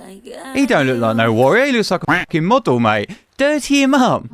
He don't look like no warrior. He looks like a fucking model, mate. Dirty him up.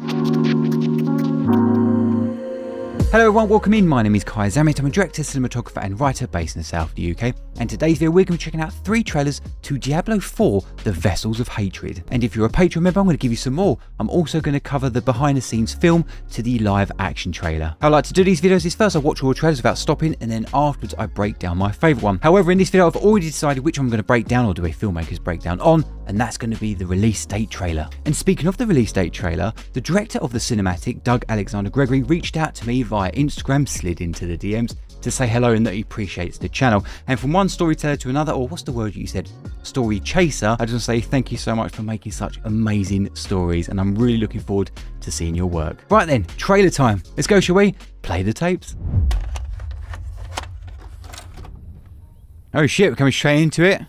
Hello everyone, welcome in. My name is Kai Zammit. I'm a director, cinematographer and writer based in the south of the UK. And today's video we're going to be checking out 3 trailers to Diablo 4, The Vessels of Hatred. And if you're a Patreon member, I'm going to give you some more. I'm also going to cover the behind the scenes film to the live action trailer. How I like to do these videos is first I watch all the trailers without stopping, and then afterwards I break down my favourite one. However, in this video I've already decided which one I'm going to break down or do a filmmaker's breakdown on, and that's going to be the release date trailer. And speaking of the release date trailer, the director of the cinematic, Doug Alexander Gregory, reached out to me via Instagram, slid into the DMs to say hello and that he appreciates the channel. And from one storyteller to another, or what's the word you said? Story chaser, I just want to say thank you so much for making such amazing stories, and I'm really looking forward to seeing your work. Right then, trailer time. Let's go, shall we? Play the tapes. Oh shit, we're coming straight into it.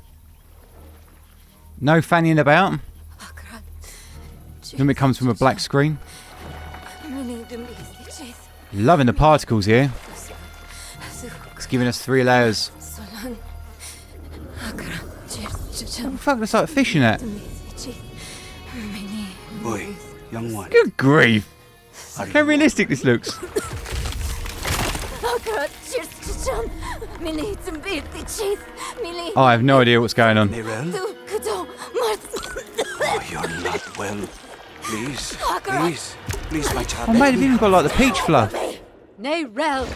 No fanning about. Then it comes from a black screen. Loving the particles here. It's giving us 3 layers. What the fuck, that's like fishing at? Boy, young one. Good grief. How realistic this looks. I have no idea what's going on. Nerel? Oh, you're not well. Please, please, my child. Oh mate, they've even got like the peach fluff. Nerel,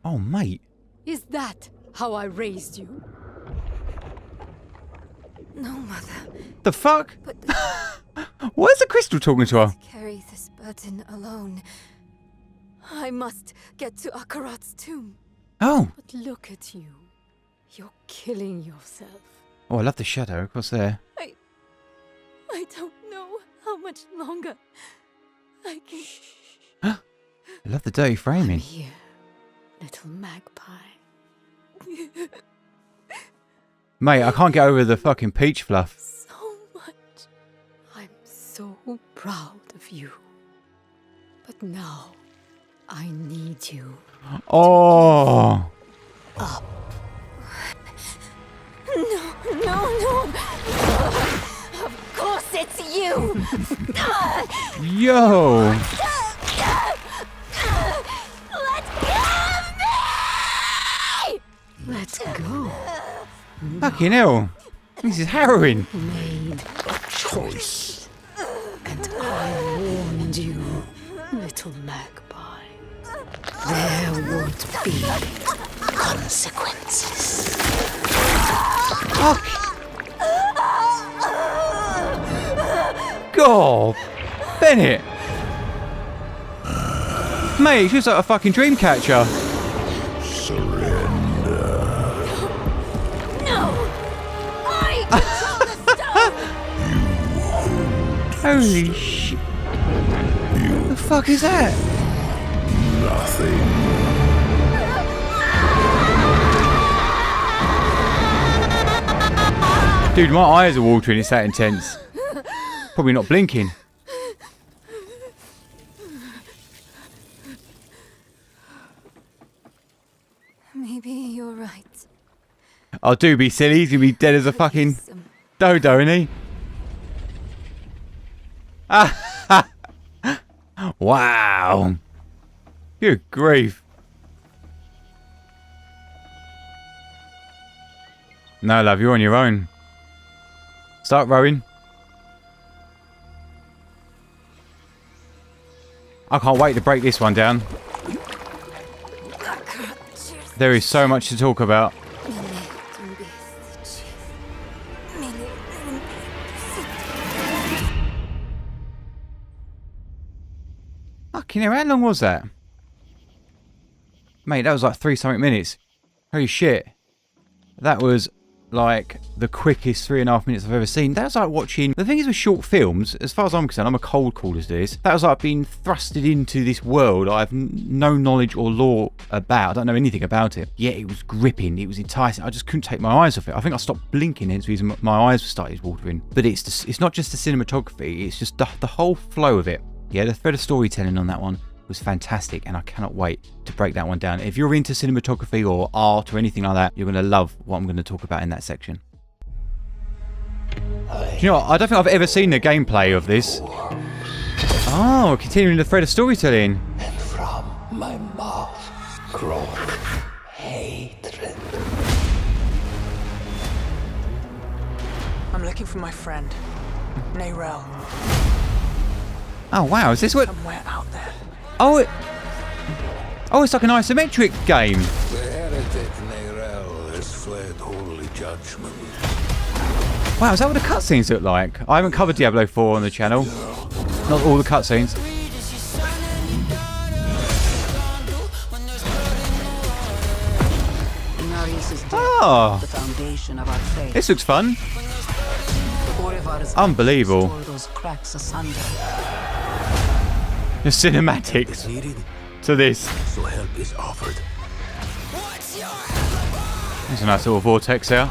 Oh mate. is that how I raised you? No, Mother. The fuck? But Why is the crystal talking to her? carry this burden alone. I must get to Akarat's tomb. Oh. But look at you. You're killing yourself. Oh, I love the shadow across there. I don't know how much longer I can. I love the dirty framing. Here, little magpie. Mate, I can't get over the fucking peach fluff. So much. I'm so proud of you. But now, I need you. Oh. No. Of course it's you. Yo. Let go of me! Let's go. Fucking hell. This is harrowing. Made a choice. And I warned you, little magpie. There would be consequences. Fuck. God. Bennett. Mate, she was like a fucking dream catcher. No! I control the stone! Holy shit. What the fuck is that? Dude, my eyes are watering, it's that intense. Probably not blinking. Maybe you're right. Oh, do be silly, he's gonna be dead as a fucking dodo, isn't he? Wow. Good grief. No, love, you're on your own. Start rowing. I can't wait to break this one down. There is so much to talk about. Fucking hell, how long was that? Mate, that was like 3-something minutes. Holy shit. That was like the quickest 3.5 minutes I've ever seen. That was like watching. The thing is with short films, as far as I'm concerned, I'm a cold caller to this. That was like being thrusted into this world I have no knowledge or lore about. I don't know anything about it. Yet it was gripping. It was enticing. I just couldn't take my eyes off it. I think I stopped blinking, hence the reason my eyes started watering. But it's not just the cinematography. It's just the whole flow of it. Yeah, the thread of storytelling on that one was fantastic, and I cannot wait to break that one down. If you're into cinematography or art or anything like that, you're going to love what I'm going to talk about in that section. you know what? I don't think I've ever seen the gameplay of this. Oh, continuing the thread of storytelling. And from my mouth growth hatred. I'm looking for my friend, Nayrel. Oh wow, is this what? Somewhere out there. Oh, oh, it's like an isometric game. The heretic Nayrel has fled holy judgment. Wow, is that what the cutscenes look like? I haven't covered Diablo 4 on the channel. Not all the cutscenes. Oh, The foundation of our faith. this looks fun. Unbelievable. Those cracks asunder. The cinematics Needed, to this. so help is offered. There's a nice little vortex there.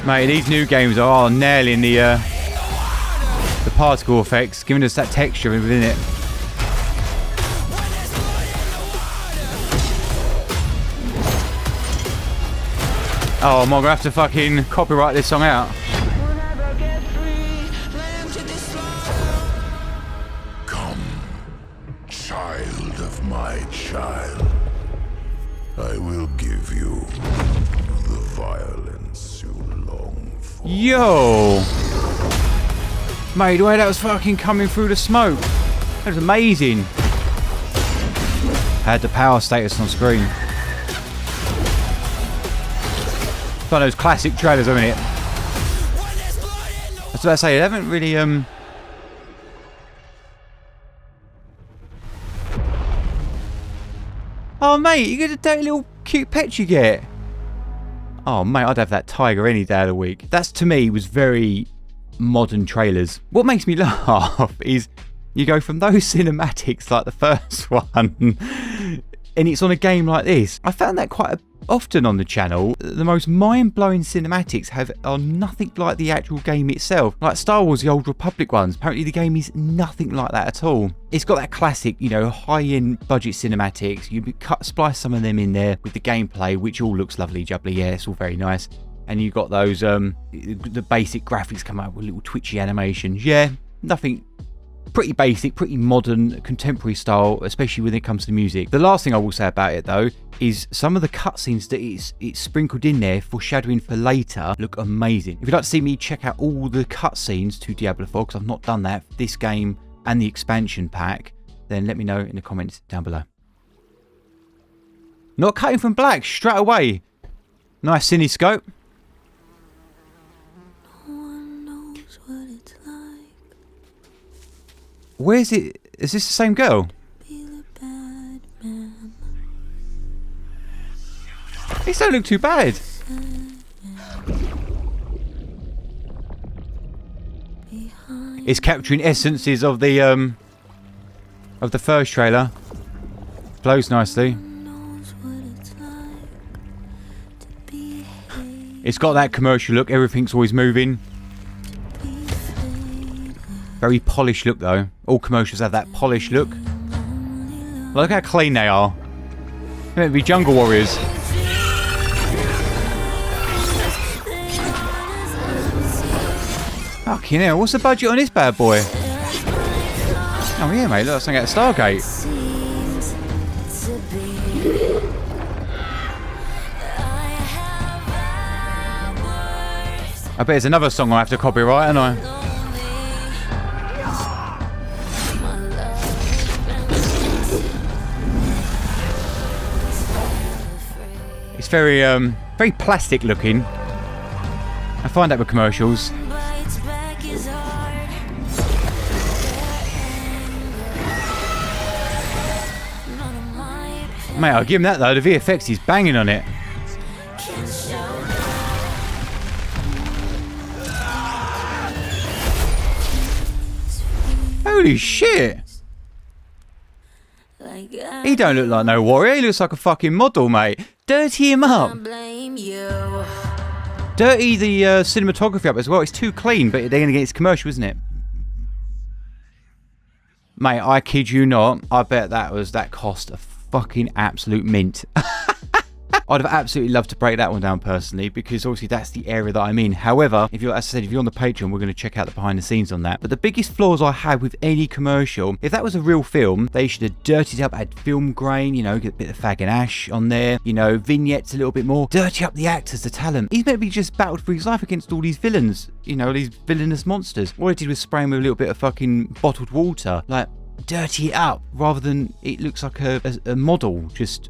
Mate, these new games are nailing the particle effects, giving us that texture within it. Oh, am I gonna have to fucking copyright this song out? Come, child of my child. I will give you the violence you long for. Yo! Mate, the way that was fucking coming through the smoke. That was amazing. Had the power status on screen. It's one of those classic trailers, isn't it? That's what I say, they haven't really Oh mate, you get a dirty little cute pet you get. Oh mate, I'd have that tiger any day of the week. That's, to me, was very modern trailers. What makes me laugh is you go from those cinematics like the first one and it's on a game like this. I found that quite often on the channel. The most mind-blowing cinematics are nothing like the actual game itself. Like Star Wars, the Old Republic ones, apparently the game is nothing like that at all. It's got that classic, you know, high-end budget cinematics. You splice some of them in there with the gameplay, which all looks lovely jubbly. Yeah, it's all very nice. And you got those, the basic graphics come out with little twitchy animations. Yeah, nothing. Pretty basic, pretty modern, contemporary style, especially when it comes to music. The last thing I will say about it, though, is some of the cutscenes that it's sprinkled in there, foreshadowing for later, look amazing. If you'd like to see me check out all the cutscenes to Diablo 4, because I've not done that for this game and the expansion pack, then let me know in the comments down below. Not cutting from black, straight away. Nice cinescope. Where is it? Is this the same girl? These don't look too bad. It's capturing essences of the first trailer. Flows nicely. It's got that commercial look. Everything's always moving. Very polished look though. All commercials have that polished look. Look how clean they are. They're meant to be jungle warriors. Fucking hell, what's the budget on this bad boy? Oh yeah mate, look, something out of Stargate. I bet there's another song I have to copyright, and it's very very plastic looking. I find that with commercials. Mate, I'll give him that though, the VFX is banging on it. Holy shit! He don't look like no warrior, he looks like a fucking model, mate. Dirty him up. Dirty the cinematography up as well. It's too clean, but then again, it's commercial, isn't it? Mate, I kid you not. I bet that cost a fucking absolute mint. I'd have absolutely loved to break that one down personally, because obviously that's the area that I'm in. However, if you're, as I said, if you're on the Patreon, we're going to check out the behind the scenes on that. But the biggest flaws I had with any commercial, if that was a real film, they should have dirtied up, add film grain, you know, get a bit of fag and ash on there, you know, vignettes a little bit more, dirty up the actors, the talent. He's meant to be just battled for his life against all these villains, you know, these villainous monsters. All I did was spray him with a little bit of fucking bottled water, like, dirty it up, rather than it looks like a model just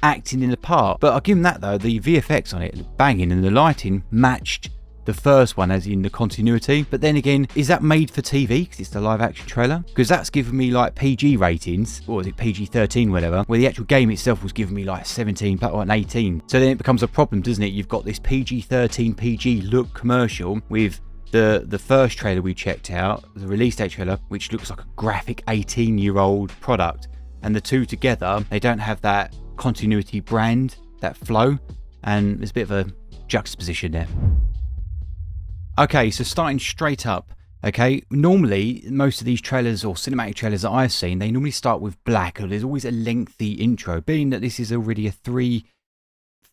acting in a part. But I'll give him that though, the VFX on it looked banging, and the lighting matched the first one, as in the continuity. But then again, is that made for TV because it's the live action trailer? Because that's given me like PG ratings, or was it PG-13, whatever, where the actual game itself was giving me like 17 or an 18. So then it becomes a problem, doesn't it? You've got this PG-13 PG look commercial with the first trailer we checked out, the release date trailer, which looks like a graphic 18-year-old product, and the two together, they don't have that continuity brand, that flow, and there's a bit of a juxtaposition there. Okay, so starting straight up, okay, normally most of these trailers or cinematic trailers that I've seen, they normally start with black, or there's always a lengthy intro. Being that this is already a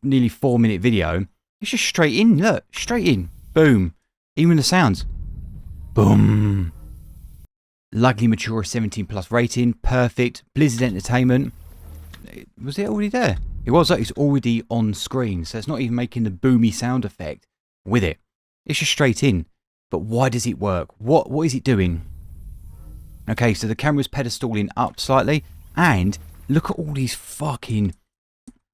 nearly 4-minute video, it's just straight in, look, straight in, boom. Even the sounds, boom. Likely mature 17+ rating, perfect. Blizzard Entertainment, was it already there? It was, like, it's already on screen, so it's not even making the boomy sound effect with it. It's just straight in. But why does it work? What is it doing? Okay, so the camera's pedestaling up slightly, and look at all these fucking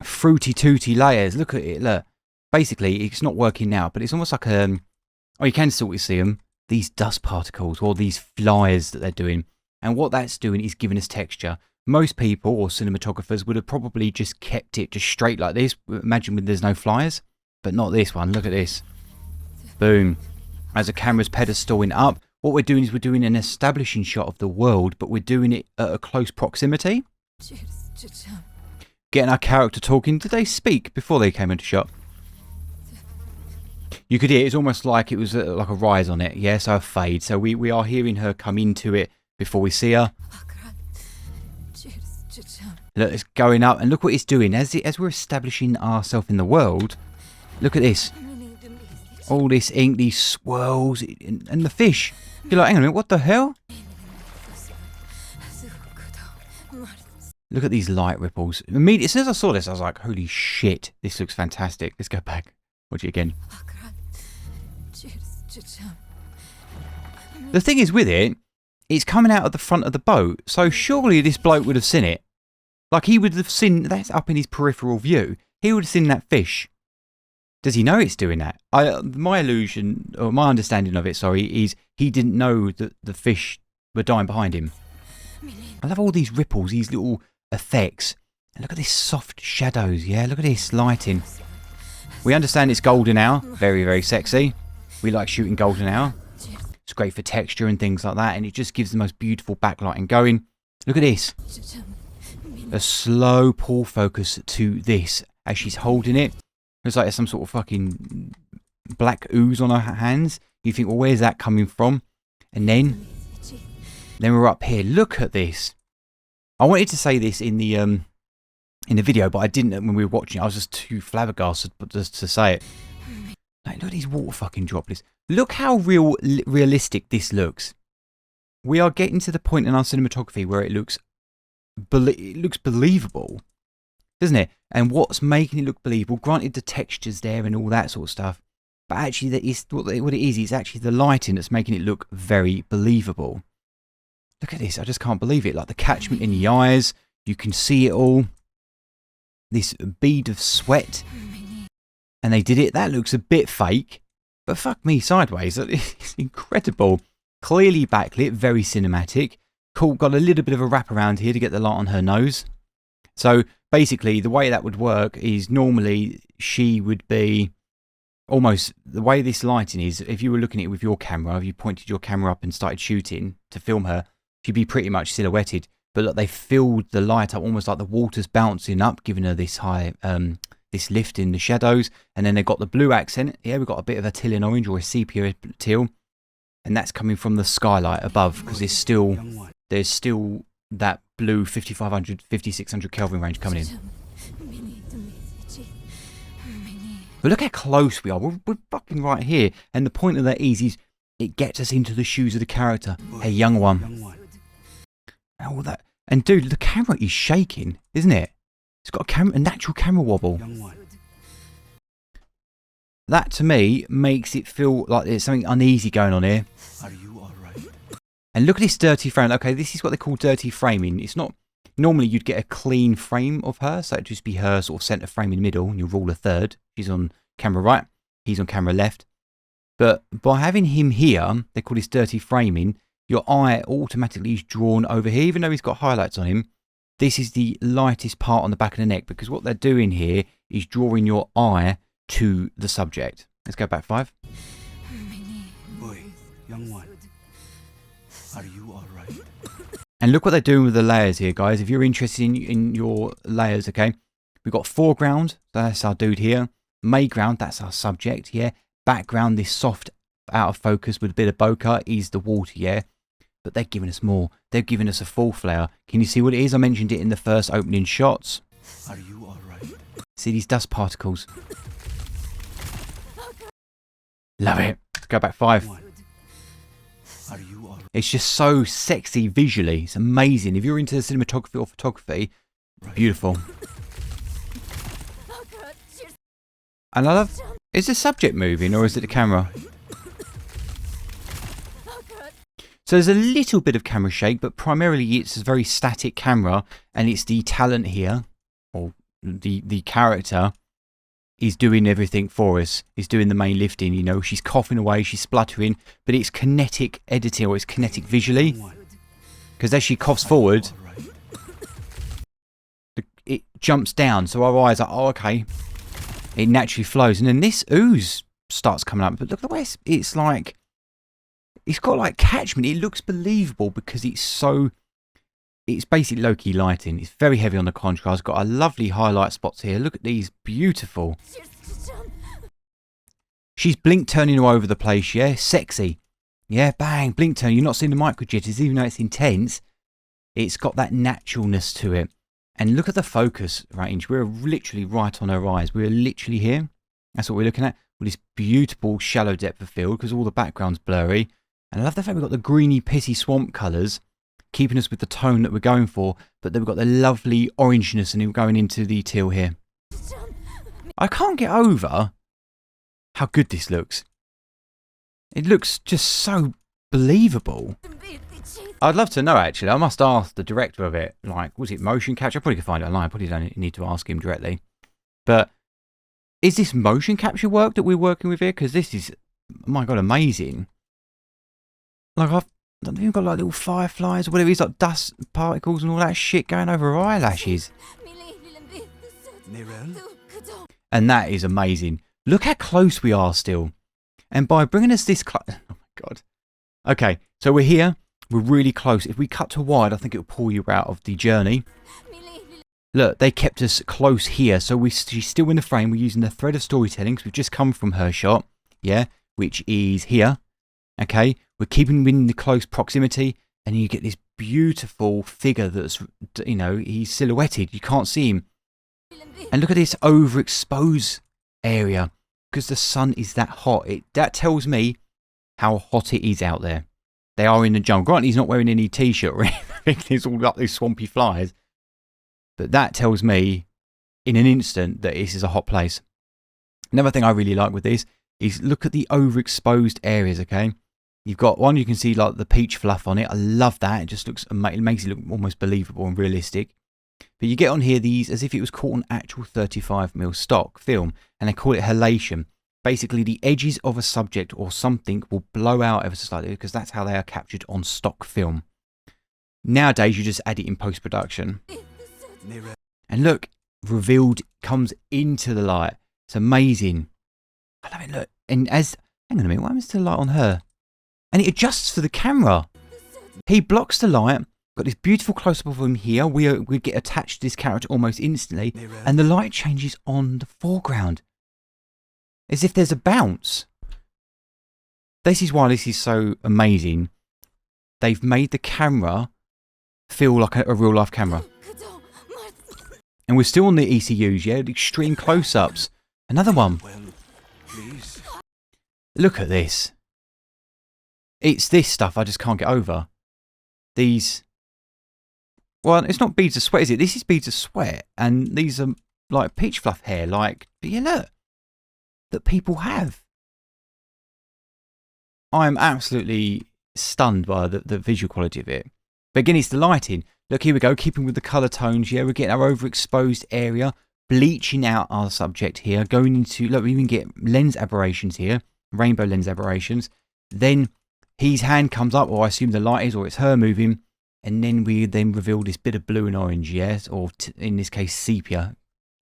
fruity tooty layers. Look at it, look. Basically, it's not working now, but it's almost like oh, you can still see them. These dust particles, or these flyers that they're doing. And what that's doing is giving us texture. Most people, or cinematographers, would have probably just kept it just straight like this. Imagine when there's no flyers. But not this one. Look at this. Boom. As the camera's pedestaling up, what we're doing is we're doing an establishing shot of the world, but we're doing it at a close proximity. Getting our character talking. Did they speak before they came into shot? You could hear it's almost like it was like a rise on it. Yeah, so a fade. So we are hearing her come into it before we see her. Look, it's going up, and look what it's doing. As we're establishing ourselves in the world, look at this. All this ink, these swirls, and the fish. You're like, hang on a minute, what the hell? Look at these light ripples. Immediately, as soon as I saw this, I was like, holy shit, this looks fantastic. Let's go back. Watch it again. The thing is with it, it's coming out of the front of the boat, so surely this bloke would have seen it. Like, he would have seen, that's up in his peripheral view, he would have seen that fish. Does he know it's doing that? My illusion, or my understanding of it, sorry, is he didn't know that the fish were dying behind him. I love all these ripples, these little effects. And look at these soft shadows, yeah? Look at this lighting. We understand it's golden hour. Very, very sexy. We like shooting golden hour. It's great for texture and things like that, and it just gives the most beautiful backlighting going. Look at this. A slow pull focus to this as she's holding it. It's like there's some sort of fucking black ooze on her hands. You think, well, where's that coming from? And then we're up here. Look at this. I wanted to say this in the video, but I didn't when we were watching it. I was just too flabbergasted just to say it. Like, look at these water fucking droplets. Look how realistic this looks. We are getting to the point in our cinematography where it looks believable, doesn't it? And what's making it look believable, granted the texture's there and all that sort of stuff, but actually what it is actually the lighting that's making it look very believable. Look at this, I just can't believe it. Like the catchment in the eyes, you can see it all. This bead of sweat. And they did it. That looks a bit fake, but fuck me sideways. It's incredible. Clearly backlit, very cinematic. Cool, got a little bit of a wrap around here to get the light on her nose. So basically the way that would work is normally she would be almost, the way this lighting is, if you were looking at it with your camera, if you pointed your camera up and started shooting to film her, she'd be pretty much silhouetted. But look, they filled the light up almost like the water's bouncing up, giving her this high, this lift in the shadows. And then they've got the blue accent. Yeah, we've got a bit of a teal in orange or a sepia teal. And that's coming from the skylight above, because there's still that blue 5500, 5600 Kelvin range coming in. But look how close we are. We're fucking right here. And the point of that is it gets us into the shoes of the character. Hey, young one. Young one. All that. And dude, the camera is shaking, isn't it? It's got a natural camera wobble. Young one. That to me makes it feel like there's something uneasy going on here. Are you alright? And look at this dirty frame. Okay, this is what they call dirty framing. It's not... Normally you'd get a clean frame of her, so it'd just be her sort of centre frame in the middle, and you rule a third. She's on camera right, he's on camera left. But by having him here, they call this dirty framing, your eye automatically is drawn over here, even though he's got highlights on him. This is the lightest part on the back of the neck, because what they're doing here is drawing your eye to the subject. Let's go back 5. Boy, young one. Are you alright? And look what they're doing with the layers here, guys. If you're interested in your layers, okay? We've got foreground, that's our dude here. Mayground, that's our subject, yeah? Background, this soft out of focus with a bit of bokeh is the water, yeah? But they're giving us more. They're giving us a full flare. Can you see what it is? I mentioned it in the first opening shots. Are you alright? See these dust particles? Love it. Let's go back 5. Are you alright? It's just so sexy visually. It's amazing. If you're into cinematography or photography, beautiful. And I love... Is the subject moving or is it the camera? So there's a little bit of camera shake, but primarily it's a very static camera, and it's the talent here, or the character, is doing everything for us. Is doing the main lifting, you know. She's coughing away, she's spluttering, but it's kinetic editing, or it's kinetic visually. Because as she coughs forward, it jumps down, so our eyes are, oh, okay. It naturally flows, and then this ooze starts coming up. But look at the way it's like... It's got like catchment. It looks believable because it's so... It's basically low-key lighting. It's very heavy on the contrast. Got a lovely highlight spots here. Look at these. Beautiful. She's blink turning all over the place, yeah? Sexy. Yeah, bang, blink turn. You're not seeing the micro jitters, even though it's intense. It's got that naturalness to it. And look at the focus range. We're literally right on her eyes. We're literally here. That's what we're looking at. With this beautiful shallow depth of field because all the background's blurry. And I love the fact we've got the greeny, pissy swamp colours, keeping us with the tone that we're going for, but then we've got the lovely orangeness and we're going into the teal here. I can't get over how good this looks. It looks just so believable. I'd love to know, actually. I must ask the director of it. Like, was it motion capture? I probably could find it online. I probably don't need to ask him directly. But is this motion capture work that we're working with here? Because this is, oh my God, amazing. Like, I've even got like little fireflies or whatever it is, like dust particles and all that shit going over her eyelashes. And that is amazing. Look how close we are still. And by bringing us this close... Oh my God. Okay, so we're here. We're really close. If we cut to wide, I think it'll pull you out of the journey. Look, they kept us close here. So she's still in the frame. We're using the thread of storytelling because we've just come from her shot. Yeah, which is here. Okay, we're keeping within the close proximity, and you get this beautiful figure that's, you know, he's silhouetted. You can't see him. And look at this overexposed area because the sun is that hot. That tells me how hot it is out there. They are in the jungle. Granted, he's not wearing any t-shirt or anything. There's all like these swampy flies. But that tells me in an instant that this is a hot place. Another thing I really like with this is look at the overexposed areas, okay? You've got one, you can see like the peach fluff on it. I love that. It just looks amazing. It makes it look almost believable and realistic. But you get on here these as if it was caught on actual 35mm stock film, and they call it halation. Basically, the edges of a subject or something will blow out ever so slightly because that's how they are captured on stock film. Nowadays, you just add it in post-production. And look, revealed comes into the light. It's amazing. I love it, look. And as... Hang on a minute, what happens to the light on her? And it adjusts for the camera. He blocks the light. Got this beautiful close-up of him here. We get attached to this character almost instantly. And the light changes on the foreground. As if there's a bounce. This is why this is so amazing. They've made the camera feel like a real-life camera. And we're still on the ECUs, yeah? The extreme close-ups. Another one. Please. Look at this. It's this stuff I just can't get over. These... Well, it's not beads of sweat, is it? This is beads of sweat. And these are like peach fluff hair, like, you know, that people have. I'm absolutely stunned by the visual quality of it. But again, it's the lighting. Look, here we go, keeping with the colour tones. Yeah, we're getting our overexposed area, bleaching out our subject here, going into, look, we even get lens aberrations here, rainbow lens aberrations. Then his hand comes up, or I assume the light is, or it's her moving. And then we then reveal this bit of blue and orange, yes, or in this case sepia,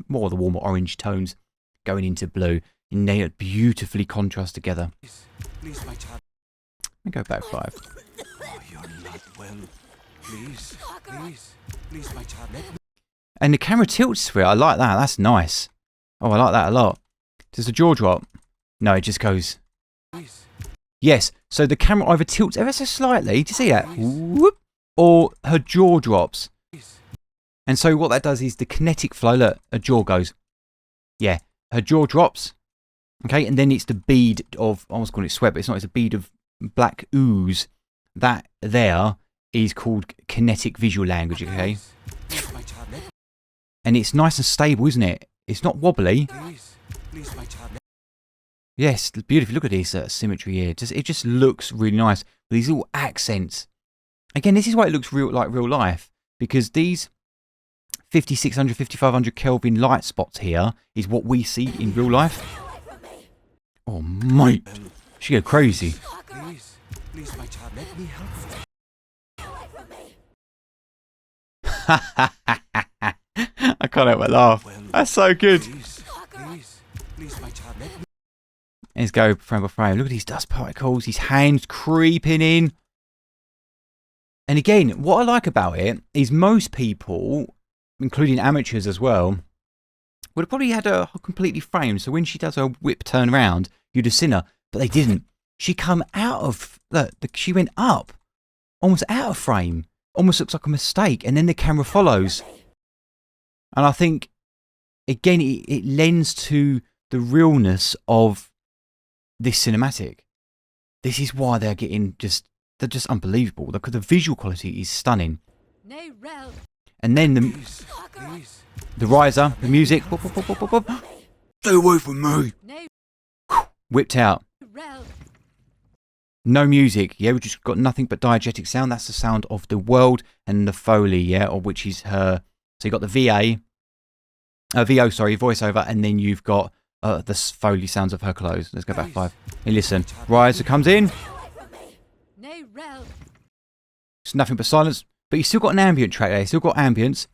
more of the warmer orange tones going into blue, and they beautifully contrast together. Please, my child. Let me go back 5. Oh, you're not well. Please. Please. Please, my child. Let me. And the camera tilts to it. I like that. That's nice. Oh, I like that a lot. Does the jaw drop? No, it just goes. Please. Yes. So the camera either tilts ever so slightly. Do you see that? Whoop. Or her jaw drops. And so what that does is the kinetic flow, look, her jaw goes. Yeah, her jaw drops. Okay, and then it's the bead of, I almost call it sweat, but it's not, it's a bead of black ooze. That there is called kinetic visual language, okay? And it's nice and stable, isn't it? It's not wobbly. Please, my child. Yes, beautifully. Look at this symmetry here. It just looks really nice with these little accents. Again, this is why it looks like real life, because these 5600, 5500 Kelvin light spots here is what we see in real life. Oh, mate. She go crazy. Please. Please, my child. Let me help. I can't help but laugh. That's so good. Please. Please. Please, my child. Let me. Let's go frame by frame. Look at these dust particles. His hands creeping in. And again, what I like about it is most people, including amateurs as well, would have probably had her completely framed. So when she does her whip turn around, you'd have seen her. But they didn't. She come out of, look, she went up, almost out of frame. Almost looks like a mistake. And then the camera follows. And I think, again, it lends to the realness of this cinematic. This is why they're getting they're just unbelievable. The visual quality is stunning. And then the riser, the music. Stay away from me. Whipped out. No music. Yeah, we just got nothing but diegetic sound. That's the sound of the world and the Foley, yeah, or which is her. So you got the voiceover, and then you've got the Foley sounds of her clothes. Let's go back 5. Hey, listen. Riser comes in. It's nothing but silence, but you still got an ambient track there. You still got ambience.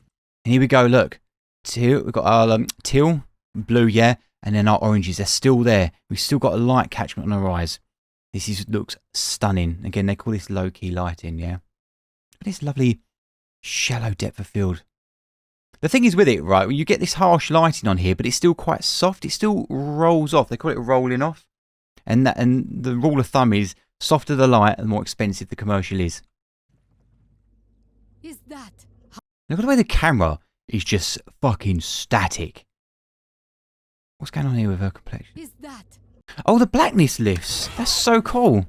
And here we go. Look, teal. We've got our teal, blue, yeah, and then our oranges. They're still there. We've still got a light catchment on our eyes. This looks stunning. Again, they call this low-key lighting, yeah. This lovely shallow depth of field. The thing is with it, right? You get this harsh lighting on here, but it's still quite soft. It still rolls off. They call it rolling off. And the rule of thumb is softer the light, the more expensive the commercial is. Look at the way the camera is just fucking static. What's going on here with her complexion? Oh, the blackness lifts. That's so cool.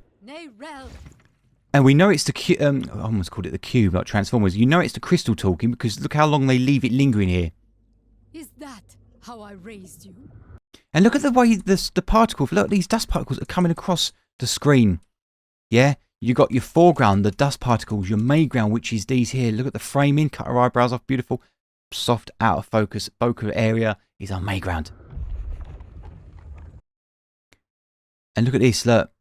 And we know it's the cube. I almost called it the cube, like Transformers. You know it's the crystal talking because look how long they leave it lingering here. Is that how I raised you? And look at the way the particle. Look, these dust particles are coming across the screen. Yeah, you got your foreground, the dust particles, your mayground, which is these here. Look at the framing. Cut her eyebrows off. Beautiful, soft, out of focus bokeh area is our mayground. And look at this. Look.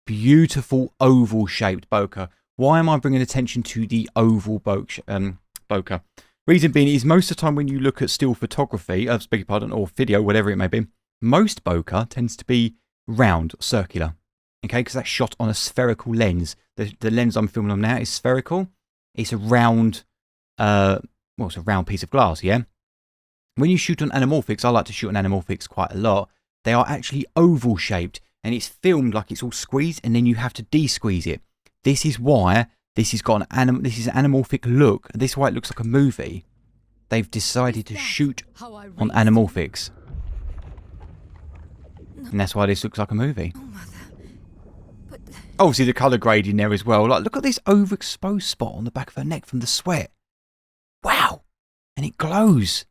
Beautiful oval shaped bokeh. Why am I bringing attention to the oval bokeh? Reason being is most of the time when you look at still photography, beg your pardon, or video, whatever it may be, most bokeh tends to be round, circular. Okay, because that's shot on a spherical lens. The lens I'm filming on now is spherical. It's a round, it's a round piece of glass, yeah? When you shoot on anamorphics, I like to shoot on anamorphics quite a lot, they are actually oval shaped. And it's filmed like it's all squeezed, and then you have to de-squeeze it. This is why this has got this is an anamorphic look. This is why it looks like a movie. They've decided to shoot on anamorphics. And that's why this looks like a movie. No, Mother. But Obviously the colour grading there as well. Like, look at this overexposed spot on the back of her neck from the sweat. Wow. And it glows.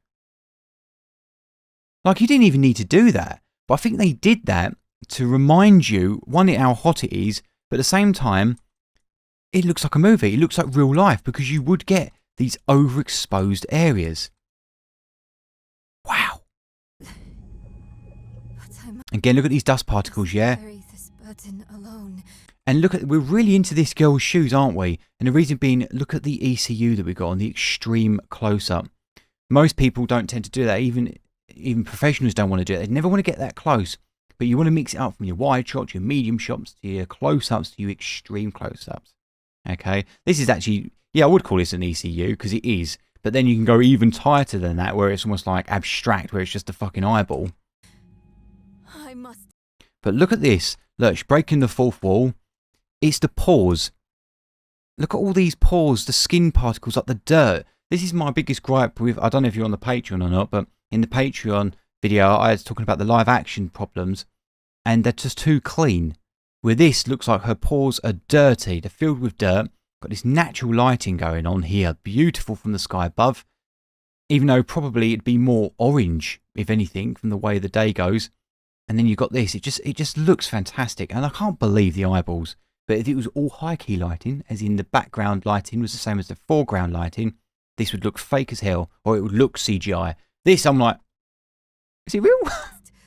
Like, you didn't even need to do that. But I think they did that to remind you, one, how hot it is, but at the same time, it looks like a movie. It looks like real life because you would get these overexposed areas. Wow. but I must Again, look at these dust particles, yeah? carry this burden alone. And look at, we're really into this girl's shoes, aren't we? And the reason being, look at the ECU that we got on the extreme close-up. Most people don't tend to do that. Even professionals don't want to do it. They never want to get that close. But you want to mix it up from your wide shots, your medium shots, to your close-ups, to your extreme close-ups. Okay? This is actually, yeah, I would call this an ECU, because it is. But then you can go even tighter than that, where it's almost like abstract, where it's just a fucking eyeball. I must. But look at this. Look, she's breaking the fourth wall. It's the pores. Look at all these pores, the skin particles, like the dirt. This is my biggest gripe with, I don't know if you're on the Patreon or not, but in the Patreon video, I was talking about the live action problems, and they're just too clean. Where this looks like her pores are dirty. They're filled with dirt. Got this natural lighting going on here. Beautiful from the sky above. Even though probably it'd be more orange, if anything, from the way the day goes. And then you've got this. It just looks fantastic. And I can't believe the eyeballs. But if it was all high key lighting, as in the background lighting was the same as the foreground lighting, this would look fake as hell, or it would look CGI. This, I'm like, is it real?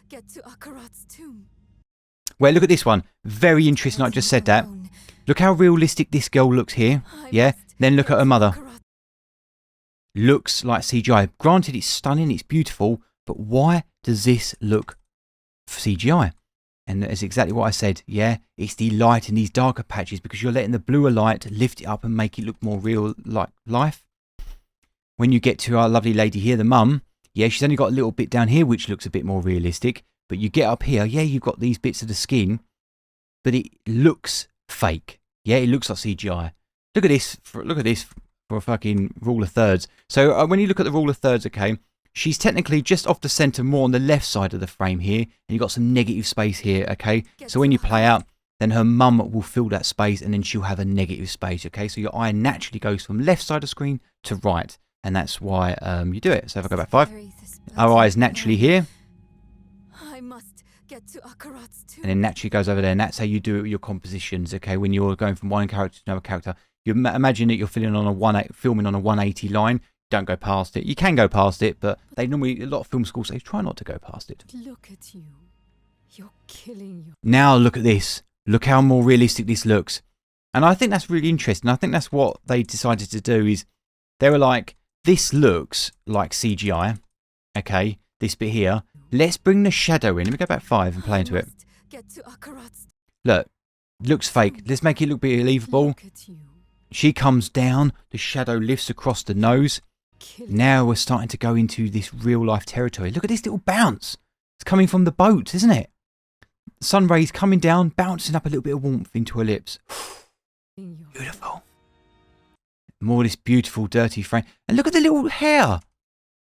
Get to Akarat's tomb. Well, look at this one. Very interesting. I just said that. Alone. Look how realistic this girl looks here. I Yeah. must Then look get at her to mother. Akarat. Looks like CGI. Granted, it's stunning, it's beautiful, but why does this look CGI? And that's exactly what I said. Yeah, it's the light in these darker patches because you're letting the bluer light lift it up and make it look more real like life. When you get to our lovely lady here, the mum, yeah, she's only got a little bit down here which looks a bit more realistic. But you get up here, yeah, you've got these bits of the skin, but it looks fake. Yeah, it looks like CGI. Look at this. Look at this for a fucking rule of thirds. So when you look at the rule of thirds, okay, she's technically just off the centre, more on the left side of the frame here, and you've got some negative space here, okay? So when you play out, then her mum will fill that space, and then she'll have a negative space, okay? So your eye naturally goes from left side of the screen to right, and that's why you do it. So if I go back 5, Carry this our burden eye is naturally alone. here, I must get to Akarat's tomb. and then naturally goes over there, and that's how you do it with your compositions, okay? When you're going from one character to another character, you imagine that you're filming on a 180 line. Don't go past it. You can go past it, but they normally, a lot of film schools say, try not to go past it. Look at you. You're killing your... Now look at this. Look how more realistic this looks. And I think that's really interesting. I think that's what they decided to do is they were like, this looks like CGI. Okay, this bit here. Let's bring the shadow in. Let me go back 5 and play into it. Must get to Akarat's Look, looks fake. Let's make it look believable. Look at you. She comes down. The shadow lifts across the nose. Killing... Now we're starting to go into this real life territory. Look at this little bounce. It's coming from the boat, isn't it? Sun rays coming down, bouncing up a little bit of warmth into her lips. your... Beautiful. More of this beautiful, dirty frame. And look at the little hair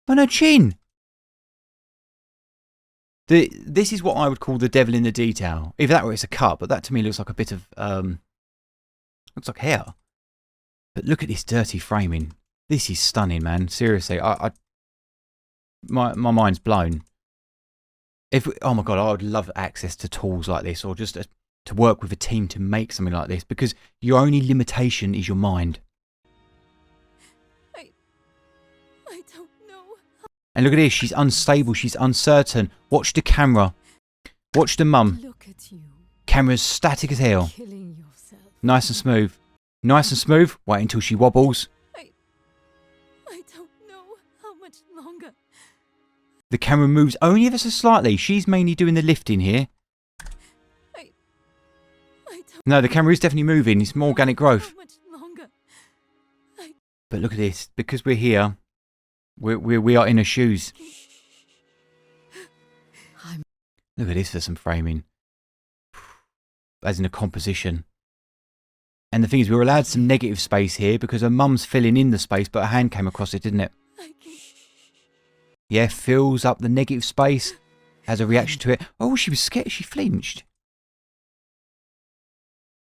on her chin. This is what I would call the devil in the detail. Either that or it's a cut, but that to me looks like a bit of, looks like hair. But look at this dirty framing. This is stunning, man. Seriously, my mind's blown. Oh my God, I would love access to tools like this, or just to work with a team to make something like this, because your only limitation is your mind. I don't know. And look at this, she's unstable, she's uncertain. Watch the camera. Watch the mum. Look at you. Camera's static as hell. Killing yourself. Nice and smooth. Nice and smooth. Wait until she wobbles. I don't know how much longer. The camera moves only ever so slightly. She's mainly doing the lifting here. I don't No, the camera is definitely moving. It's more organic growth. How much longer? But look at this. Because we're here, we are in her shoes. I'm... Look at this for some framing. As in a composition. And the thing is, we were allowed some negative space here because her mum's filling in the space, but her hand came across it, didn't it? I can... Yeah, fills up the negative space. as a reaction to it. Oh, she was scared. She flinched.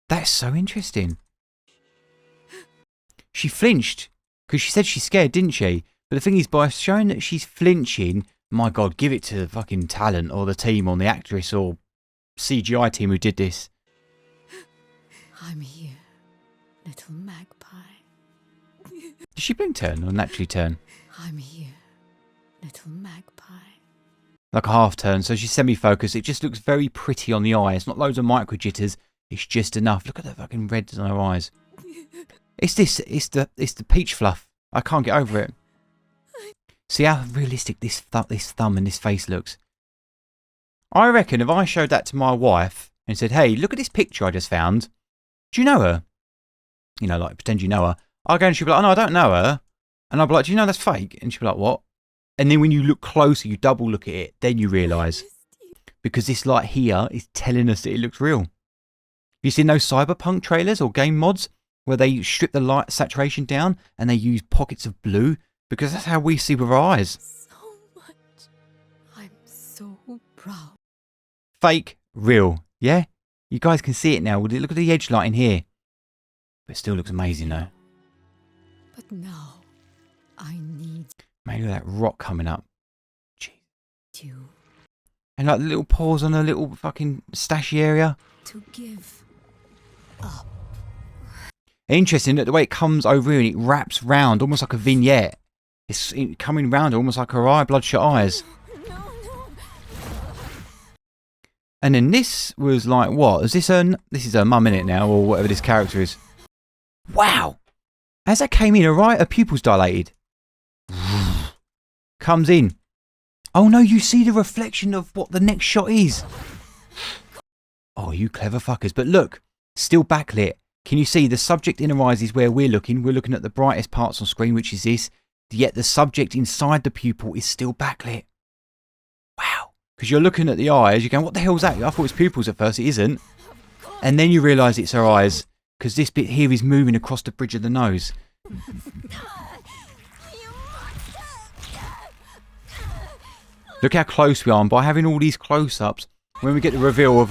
That's so interesting. She flinched because she said she's scared, didn't she? But the thing is, by showing that she's flinching, my God, give it to the fucking talent or the team or the actress or CGI team who did this. I'm here, little magpie. Did she blink turn or naturally turn? I'm here, little magpie. Like a half turn, so she's semi-focused. It just looks very pretty on the eye. It's not loads of micro jitters. It's just enough. Look at the fucking reds on her eyes. It's the peach fluff. I can't get over it. See how realistic this thumb and this face looks. I reckon if I showed that to my wife and said, "Hey, look at this picture I just found. Do you know her?" You know, like pretend you know her. I'll go and she'll be like, "Oh no, I don't know her." And I'll be like, "Do you know that's fake?" And she'll be like, "What?" And then when you look closer, you double look at it, then you realise. Because this light here is telling us that it looks real. You seen those cyberpunk trailers or game mods where they strip the light saturation down and they use pockets of blue? Because that's how we see with our eyes. So much. I'm so proud. Fake, real. Yeah? You guys can see it now. Look at the edge light in here. But it still looks amazing though. But now, I need Maybe look at that rock coming up. Jeez. you And like the little paws on a little fucking stashy area. to give up. Interesting that the way it comes over here and it wraps round almost like a vignette. It's coming round almost like her eye, bloodshot eyes. No. And then this was like, what? Is this her? This is her mum in it now, or whatever this character is. Wow! As that came in, her pupils dilated. Comes in. Oh no, you see the reflection of what the next shot is. Oh, you clever fuckers. But look, still backlit. Can you see the subject in her eyes is where we're looking? We're looking at the brightest parts on screen, which is this. Yet the subject inside the pupil is still backlit. Wow. Because you're looking at the eyes, you're going, what the hell's that? I thought it was pupils at first, it isn't. And then you realise it's her eyes. Because this bit here is moving across the bridge of the nose. Look how close we are. And by having all these close-ups, when we get the reveal of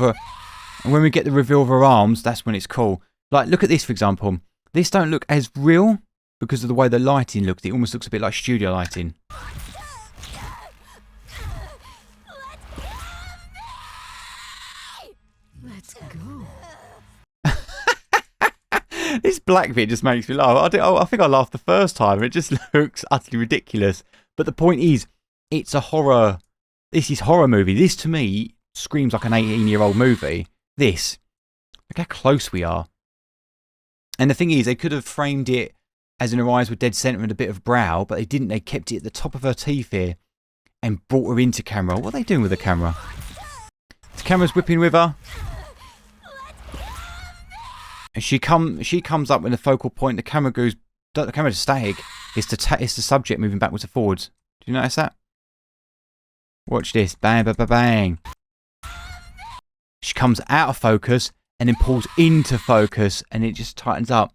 her arms, that's when it's cool. Like, look at this, for example. This don't look as real because of the way the lighting looks. It almost looks a bit like studio lighting. Let's go. This black bit just makes me laugh. I think I laughed the first time. It just looks utterly ridiculous. But the point is, it's a horror. This is horror movie. This, to me, screams like an 18-year-old movie. This. Look how close we are. And the thing is, they could have framed it as in her eyes were dead centre and a bit of brow, but they didn't. They kept it at the top of her teeth here and brought her into camera. What are they doing with the camera? The camera's whipping with her. And she comes up in the focal point. The camera goes. The camera's static. It's the subject moving backwards and forwards. Do you notice that? Watch this. Bang, bang, bang, bang. She comes out of focus and then pulls into focus, and it just tightens up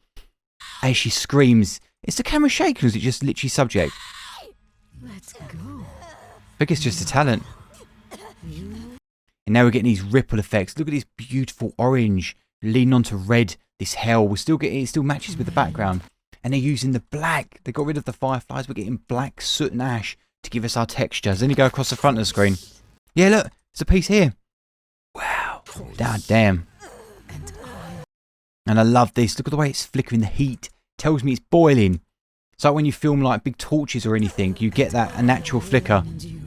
as she screams. Is the camera shaking, or is it just literally subject? Let's go. I think it's just a talent. And now we're getting these ripple effects. Look at this beautiful orange leaning onto red. This hell. We're still getting. It still matches with the background. And they're using the black. They got rid of the fireflies. We're getting black soot and ash to give us our textures. Then you go across the front of the screen. Yeah, look. It's a piece here. Wow. God damn. And I love this. Look at the way it's flickering. The heat tells me it's boiling. It's like when you film like big torches or anything, you get a natural flicker. And you,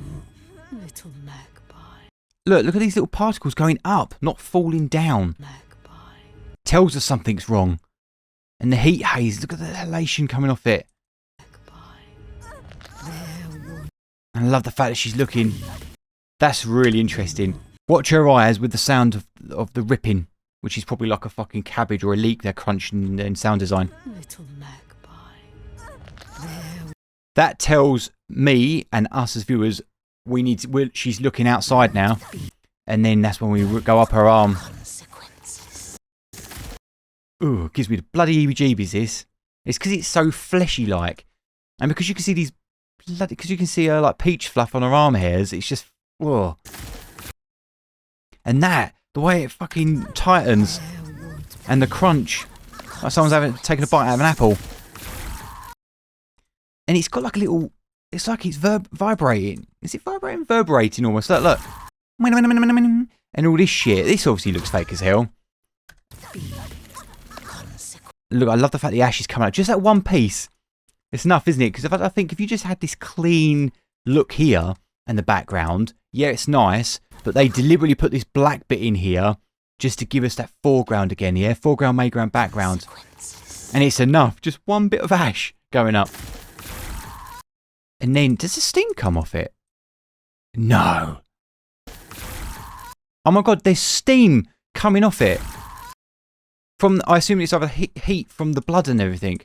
little magpie. Look at these little particles going up, not falling down. Magpie. Tells us something's wrong. And the heat haze, look at the halation coming off it. And I love the fact that she's looking. That's really interesting. Watch her eyes with the sound of the ripping, which is probably like a fucking cabbage or a leek they're crunching in sound design. Little magpie. That tells me and us as viewers, she's looking outside now. And then that's when we go up her arm. Ooh, gives me the bloody heebie-jeebies, this. It's because it's so fleshy-like. And because you can see because you can see her like peach fluff on her arm hairs, it's just, whoa. And that, the way it fucking tightens, and the crunch, like someone's taken a bite out of an apple. And it's got like a little, it's like it's vibrating. Is it vibrating? Reverberating almost. Look. And all this shit. This obviously looks fake as hell. Look, I love the fact the ash is coming out. Just that one piece. It's enough, isn't it? Because I think if you just had this clean look here and the background, yeah, it's nice. But they deliberately put this black bit in here just to give us that foreground again, yeah? Foreground, midground, background. And it's enough. Just one bit of ash going up. And then, does the steam come off it? No. Oh my god, there's steam coming off it. From, I assume it's either heat from the blood and everything.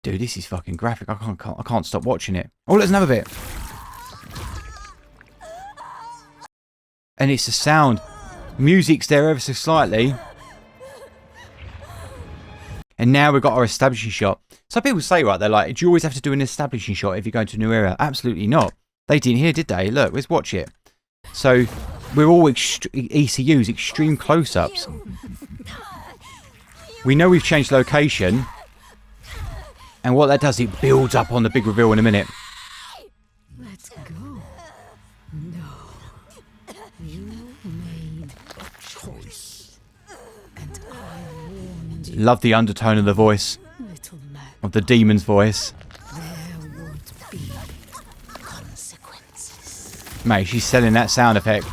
Dude, this is fucking graphic. I can't stop watching it. Oh, there's another bit. And it's the sound. Music's there ever so slightly. And now we've got our establishing shot. Some people say, right, they're like, do you always have to do an establishing shot if you go into a new area? Absolutely not. They didn't here, did they? Look, let's watch it. So, we're all ECUs, extreme close-ups. We know we've changed location. And what that does, it builds up on the big reveal in a minute. Let's go. No. You made a choice. And I warned you. Love the undertone of the voice. Little man. Of the demon's voice. There won't be consequences. Mate, she's selling that sound effect.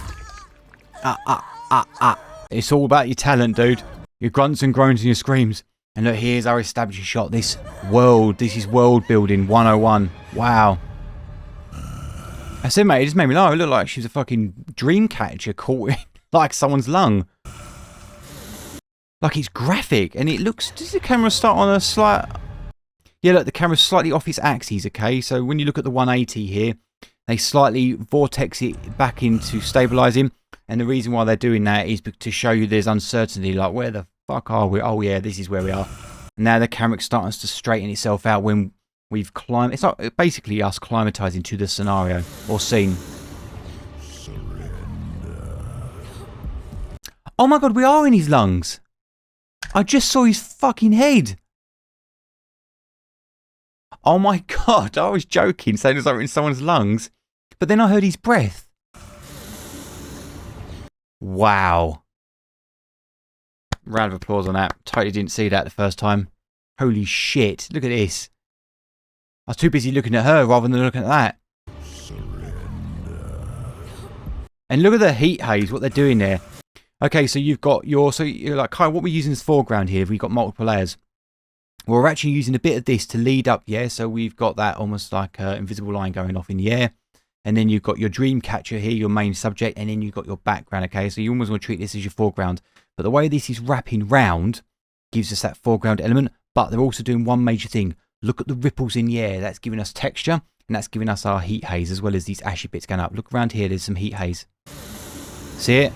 It's all about your talent, dude. Your grunts and groans and your screams. And look, here's our establishing shot. This is world building 101. Wow. I said, mate, it just made me laugh. It looked like she was a fucking dream catcher caught in like someone's lung. Like it's graphic. And it looks, does the camera start on a slight... Yeah, look, the camera's slightly off its axis, okay? So when you look at the 180 here, they slightly vortex it back into stabilizing. And the reason why they're doing that is to show you there's uncertainty. Like, where the fuck are we? Oh, yeah, this is where we are. And now the camera's starting to straighten itself out when we've climbed. It's like basically us climatizing to the scenario or scene. Surrender. Oh my god, we are in his lungs. I just saw his fucking head. Oh my god, I was joking, saying it's like in someone's lungs. But then I heard his breath. Wow. Round of applause on that. Totally didn't see that the first time. Holy shit, look at this. I was too busy looking at her rather than looking at that. Surrender. And look at the heat haze, what they're doing there. Okay, so you've got your... So you're like, Kyle, what we're using as foreground here, we've got multiple layers. Well, we're actually using a bit of this to lead up, yeah? So we've got that almost like an invisible line going off in the air. And then you've got your dream catcher here, your main subject. And then you've got your background, okay? So you almost want to treat this as your foreground. But the way this is wrapping round gives us that foreground element. But they're also doing one major thing. Look at the ripples in the air. That's giving us texture. And that's giving us our heat haze as well as these ashy bits going up. Look around here. There's some heat haze. See it?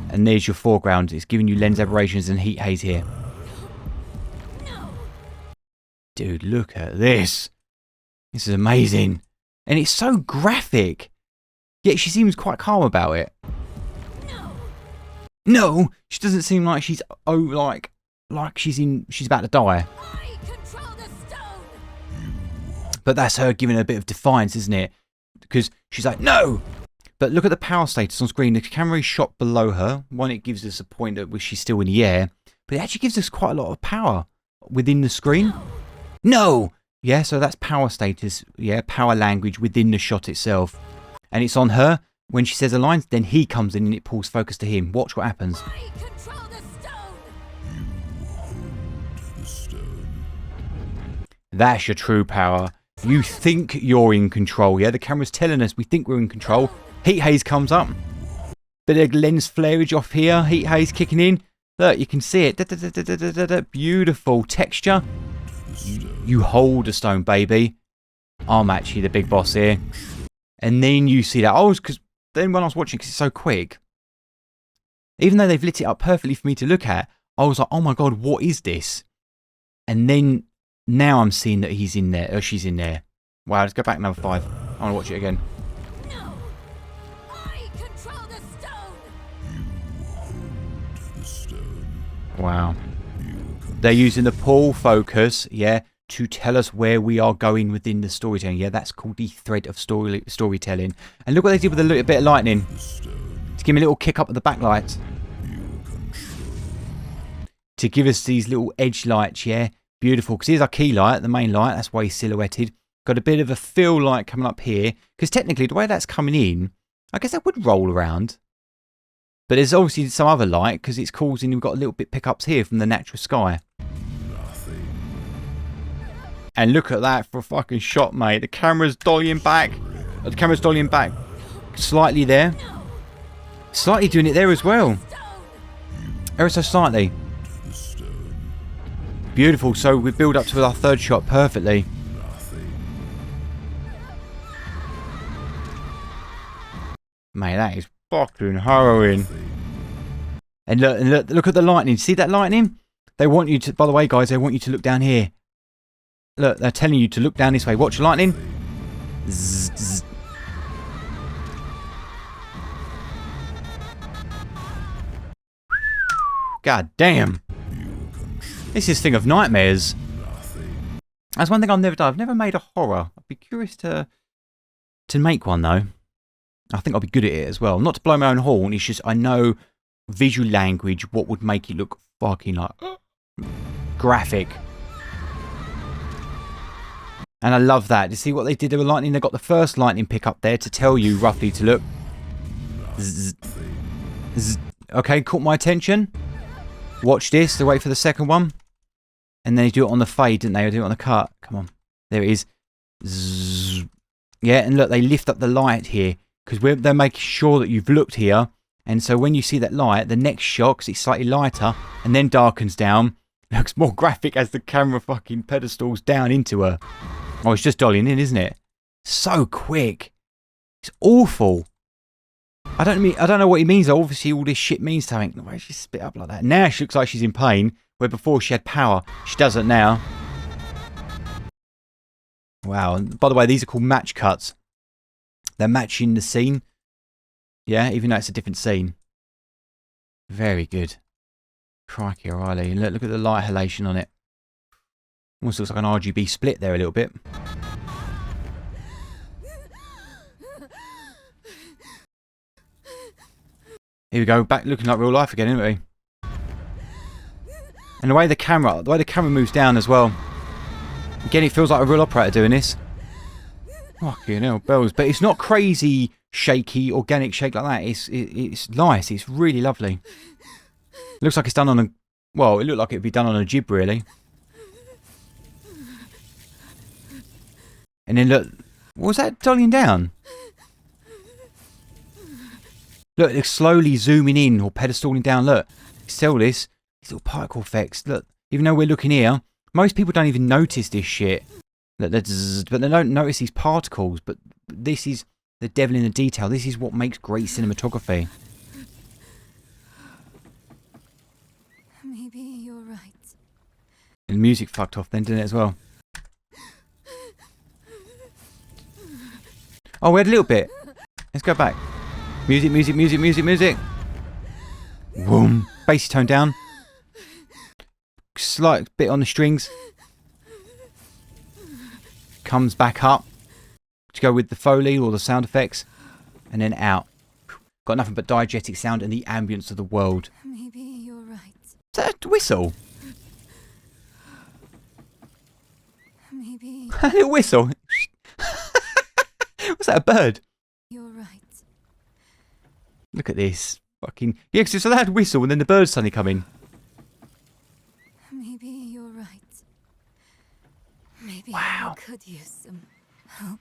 And there's your foreground. It's giving you lens aberrations and heat haze here. Dude, look at this. This is amazing. And it's so graphic. Yet she seems quite calm about it. No, she doesn't seem like she's like she's about to die. But that's her giving a bit of defiance, isn't it? Because she's like, no. But look at the power status on screen. The camera is shot below her. One, it gives us a point at which she's still in the air. But it actually gives us quite a lot of power within the screen. No! Yeah, so that's power status. Yeah, power language within the shot itself. And it's on her. When she says a line, then he comes in and it pulls focus to him. Watch what happens. That's your true power. You think you're in control, yeah? The camera's telling us we think we're in control. Heat haze comes up. Bit of lens flareage off here. Heat haze kicking in. Look, you can see it. Beautiful texture. You hold the stone, baby. I'm actually the big boss here. And then you see that. Oh, because then when I was watching, because it's so quick, even though they've lit it up perfectly for me to look at, I was like, oh my god, what is this? And then now I'm seeing that he's in there, or she's in there. Wow, let's go back number 5. I want to watch it again. No. I control the Wow. They're using the pull focus, yeah, to tell us where we are going within the storytelling. Yeah, that's called the thread of storytelling. And look what they did with a little bit of lightning. To give me a little kick up at the backlight. To give us these little edge lights, yeah. Beautiful. Because here's our key light, the main light. That's why he's silhouetted. Got a bit of a fill light coming up here. Because technically, the way that's coming in, I guess that would roll around. But there's obviously some other light because it's causing, we've got a little bit pickups here from the natural sky. And look at that for a fucking shot, mate. The camera's dollying back. The camera's dollying back slightly there. Slightly doing it there as well. Ever so slightly. Beautiful. So we build up to our third shot perfectly. Mate, that is fucking harrowing. And look at the lightning. See that lightning? They want you to, by the way, guys, they want you to look down here. Look, they're telling you to look down this way. Watch the lightning. Zzz, zzz. God damn. This is a thing of nightmares. That's one thing I've never done. I've never made a horror. I'd be curious to make one, though. I think I'll be good at it as well. Not to blow my own horn. It's just I know visual language, what would make it look fucking like graphic. And I love that. You see what they did with lightning? They got the first lightning pick up there to tell you roughly to look. Zzz, zzz. Okay, caught my attention. Watch this. They wait for the second one. And then they do it on the fade, didn't they? They do it on the cut. Come on. There it is. Zzz. Yeah, and look, they lift up the light here. Because they're making sure that you've looked here. And so when you see that light, the next shot, because it's slightly lighter, and then darkens down, looks more graphic as the camera fucking pedestals down into her. Oh, it's just dollying in, isn't it? So quick. It's awful. I don't know what he means though. Obviously all this shit means something. Why does she spit up like that? Now she looks like she's in pain, where before she had power. She doesn't now. Wow. And by the way, these are called match cuts. They're matching the scene. Yeah, even though it's a different scene. Very good. Crikey, O'Reilly. Look at the light halation on it. Almost looks like an RGB split there a little bit. Here we go, back looking like real life again, isn't we? And the way the camera moves down as well. Again, it feels like a real operator doing this. Fucking hell, bells. But it's not crazy, shaky, organic shake like that. It's nice. It's really lovely. Looks like it's done on a... Well, it looked like it'd be done on a jib, really. And then look... What was that dollying down? Look, it's slowly zooming in or pedestaling down. Look, still this. These little particle effects. Look, even though we're looking here, most people don't even notice this shit. Look, but they don't notice these particles. But this is the devil in the detail. This is what makes great cinematography. Maybe you're right. And the music fucked off then, didn't it, as well? Oh, we had a little bit. Let's go back. Music, music, music, music, music. Boom. Bassy tone down. Slight bit on the strings. Comes back up. To go with the Foley or the sound effects. And then out. Got nothing but diegetic sound and the ambience of the world. Maybe you're right. Is that a whistle? Maybe A little whistle. Was that a bird? you're right. Look at this. Fucking... Yeah, because it's a loud whistle and then the birds suddenly come in. Maybe you're right. Maybe Wow. I could use some help.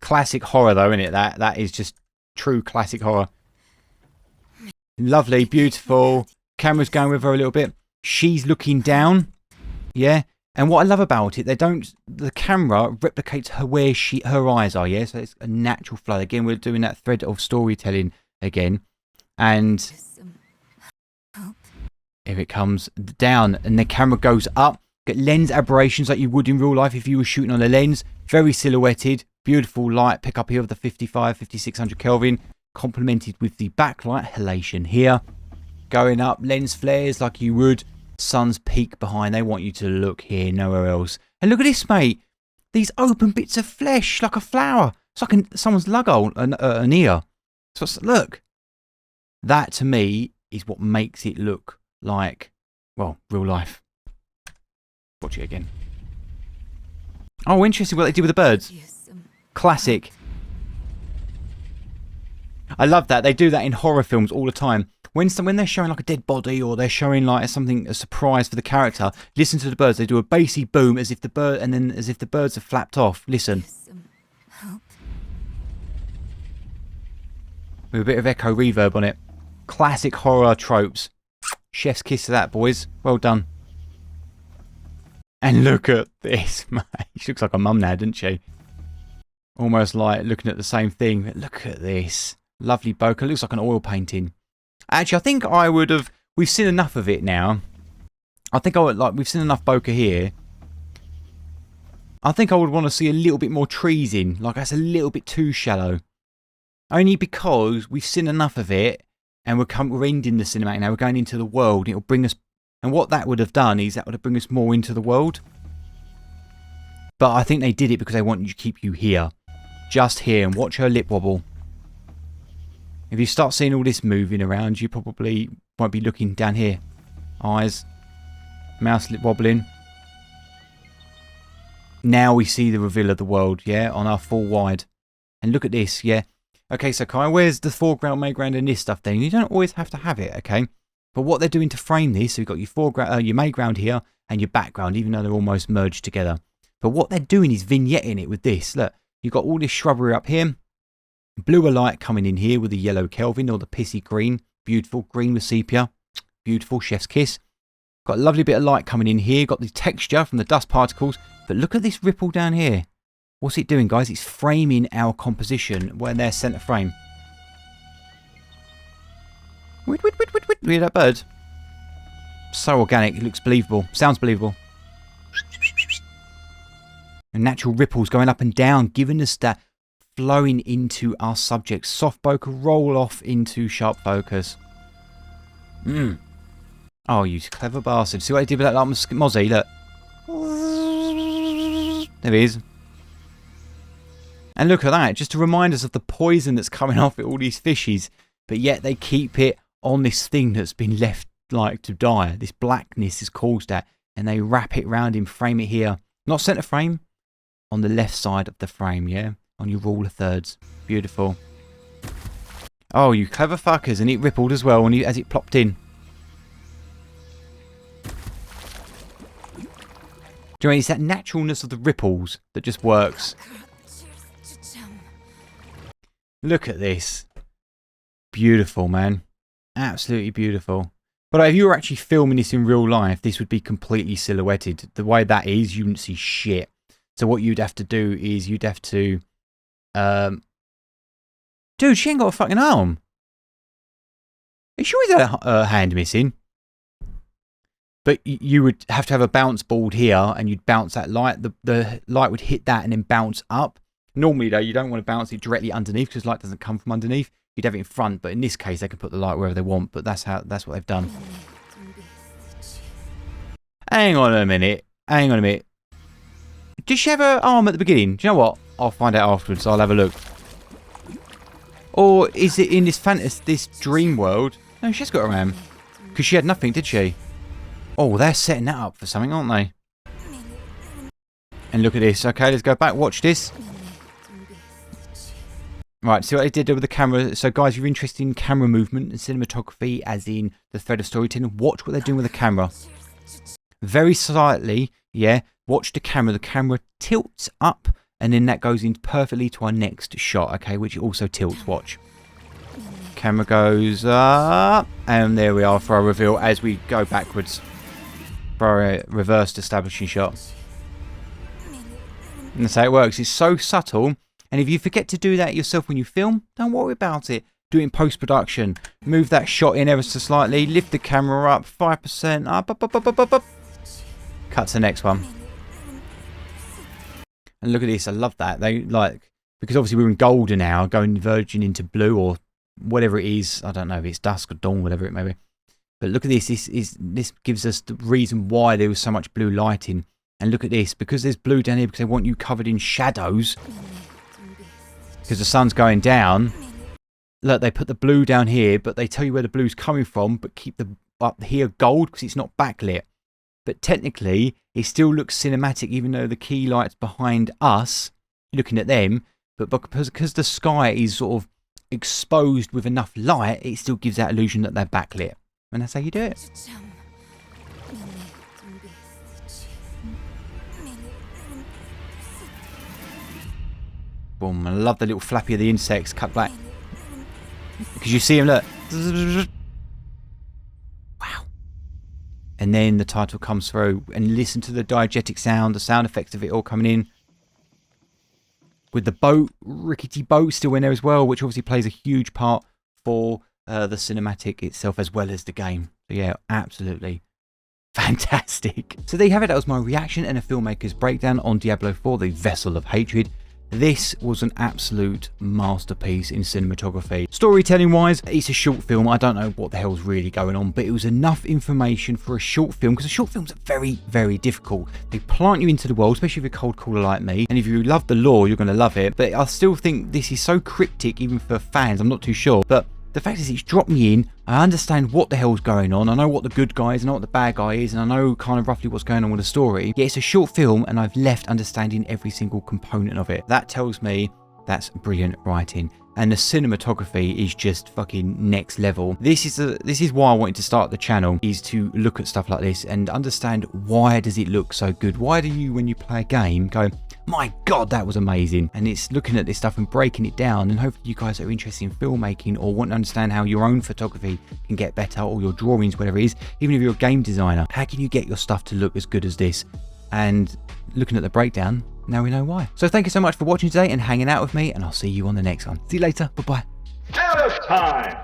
Classic horror though, isn't it? That is just true classic horror. Lovely, beautiful. Camera's going with her a little bit. She's looking down. Yeah. And what I love about it, the camera replicates her eyes are, yeah? So it's a natural flow. Again, we're doing that thread of storytelling again. And Some help. here it comes down and the camera goes up. Get lens aberrations like you would in real life if you were shooting on a lens. Very silhouetted. Beautiful light pickup here of the 5600 Kelvin, complemented with the backlight halation here. Going up, lens flares like you would. Sun's peak behind. They want you to look here, nowhere else. And look at this, mate. These open bits of flesh, like a flower. It's like someone's lug hole, an ear. So look. That, to me, is what makes it look like, well, real life. Watch it again. Oh, interesting what they did with the birds. Classic. I love that. They do that in horror films all the time. When they're showing like a dead body or they're showing like a surprise for the character, listen to the birds. They do a bassy boom as if the birds have flapped off. Listen. With a bit of echo reverb on it. Classic horror tropes. Chef's kiss to that, boys. Well done. And look at this, mate. She looks like a mum now, doesn't she? Almost like looking at the same thing. But look at this. Lovely bokeh. Looks like an oil painting. Actually, I think I would have... We've seen enough of it now. I think we've seen enough bokeh here. I think I would want to see a little bit more trees in. Like, that's a little bit too shallow. Only because we've seen enough of it. And we're ending the cinematic now. We're going into the world. It'll bring us... And what that would have done is that would have bring us more into the world. But I think they did it because they want you to keep you here. Just here. And watch her lip wobble. If you start seeing all this moving around, you probably won't be looking down here. Eyes. Mouse lip wobbling. Now we see the reveal of the world, yeah? On our full wide. And look at this, yeah? Okay, so Kai, where's the foreground, mayground and this stuff then? You don't always have to have it, okay? But what they're doing to frame this, so you've got your foreground, your mayground here and your background, even though they're almost merged together. But what they're doing is vignetting it with this. Look, you've got all this shrubbery up here. Bluer light coming in here with the yellow Kelvin or the pissy green. Beautiful. Green with sepia. Beautiful. Chef's kiss. Got a lovely bit of light coming in here. Got the texture from the dust particles. But look at this ripple down here. What's it doing, guys? It's framing our composition when they're centre frame. Look at that bird. So organic. It looks believable. Sounds believable. And natural ripples going up and down, giving us that flowing into our subject. Soft bokeh, roll off into sharp focus. Oh, you clever bastard. See what I did with that like mozzie? Look. There he is. And look at that. Just to remind us of the poison that's coming off at all these fishies. But yet they keep it on this thing that's been left like to die. This blackness has caused that. And they wrap it round him, frame it here. Not centre frame. On the left side of the frame, yeah? On your rule of thirds. Beautiful. Oh, you clever fuckers. And it rippled as well as it plopped in. Do you know, it's that naturalness of the ripples that just works. Look at this. Beautiful, man. Absolutely beautiful. But if you were actually filming this in real life, this would be completely silhouetted. The way that is, you wouldn't see shit. So what you'd have to do is you'd have to... Dude, she ain't got a fucking arm. Are you sure he's got a hand missing? But you would have to have a bounce board here and you'd bounce that light. The light would hit that and then bounce up. Normally, though, you don't want to bounce it directly underneath because light doesn't come from underneath. You'd have it in front, but in this case, they can put the light wherever they want. But that's what they've done. Hang on a minute. Hang on a minute. Did she have her arm at the beginning? Do you know what? I'll find out afterwards. I'll have a look. Or is it in this dream world? No, she's got her arm. Because she had nothing, did she? Oh, they're setting that up for something, aren't they? And look at this. Okay, let's go back. Watch this. Right, see what they did with the camera. So, guys, if you're interested in camera movement and cinematography, as in the thread of storytelling, watch what they're doing with the camera. Very slightly, yeah. Watch the camera. The camera tilts up, and then that goes in perfectly to our next shot, okay, which also tilts. Watch. Camera goes up, and there we are for our reveal as we go backwards for a reversed establishing shot. And that's how it works. It's so subtle. And if you forget to do that yourself when you film, don't worry about it. Do it in post-production. Move that shot in ever so slightly. Lift the camera up 5%. Up. Cut to the next one. And look at this. I love that. They like because obviously we're in golden hour, going verging into blue or whatever it is. I don't know if it's dusk or dawn, whatever it may be. But look at this. This gives us the reason why there was so much blue lighting. And look at this, because there's blue down here because they want you covered in shadows. Because the sun's going down. Look, they put the blue down here, but they tell you where the blue's coming from, but keep the up here gold because it's not backlit. But technically, it still looks cinematic, even though the key light's behind us, looking at them. But because the sky is sort of exposed with enough light, it still gives that illusion that they're backlit. And that's how you do it. Boom. I love the little flappy of the insects cut back. Because you see them, look. Wow. And then the title comes through. And listen to the diegetic sound, the sound effects of it all coming in. With the boat, rickety boat still in there as well, which obviously plays a huge part for the cinematic itself as well as the game. So yeah, absolutely fantastic. So there you have it. That was my reaction and a filmmaker's breakdown on Diablo 4, the Vessel of Hatred. This was an absolute masterpiece in cinematography. Storytelling wise, it's a short film. I don't know what the hell's really going on, but it was enough information for a short film, because short films are very, very difficult. They plant you into the world, especially if you're a cold caller like me, and if you love the lore, you're going to love it. But I still think this is so cryptic, even for fans. I'm not too sure, but the fact is it's dropped me in. I understand what the hell's going on. I know what the good guy is, I know what the bad guy is, and I know kind of roughly what's going on with the story. Yeah, it's a short film, and I've left understanding every single component of it. That tells me that's brilliant writing. And the cinematography is just fucking next level. This is why I wanted to start the channel, is to look at stuff like this and understand why does it look so good. Why do you, when you play a game, go, my God, that was amazing? And it's looking at this stuff and breaking it down, and hopefully you guys are interested in filmmaking or want to understand how your own photography can get better, or your drawings, whatever it is. Even if you're a game designer, how can you get your stuff to look as good as this? And looking at the breakdown, now we know why. So thank you so much for watching today and hanging out with me, and I'll see you on the next one. See you later. Bye-bye. Out of time!